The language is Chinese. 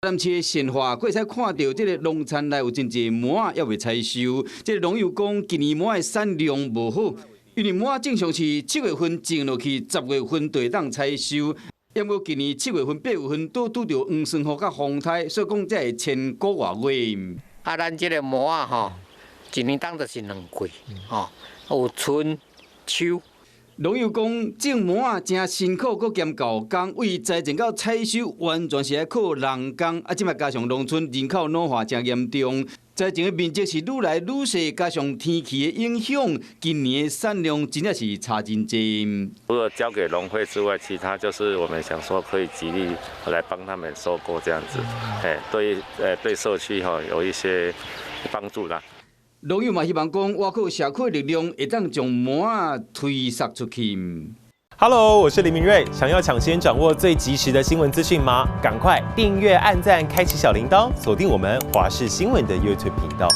南市的鲜花，可会使看到这个农田内有真侪麻也未采收。这个农友讲，今年麻的产量无好，因为麻正常是7月份种落去，10月份就会当采收。因为今年7月份、8月份都拄着黄霜雨甲风台，所以讲才会千个外月。咱这个麻吼，一年当就是2季，有春秋。农友讲，种麻真辛苦，搁兼搞工，为栽种到采收，完全是要靠人工。即摆加上农村人口老化真严重，栽种的面积是愈来愈小，加上天气的影响，今年的产量真正是差真多。除了交给农会之外，其他就是我们想说可以极力来帮他们收购这样子，对社区有一些帮助啦。农友嘛希望讲，我靠社区的力量，会当将麻推撒出去。Hello， 我是林明瑞。想要抢先掌握最及时的新闻资讯吗？赶快订阅、按赞、开启小铃铛，锁定我们华视新闻的 YouTube 频道。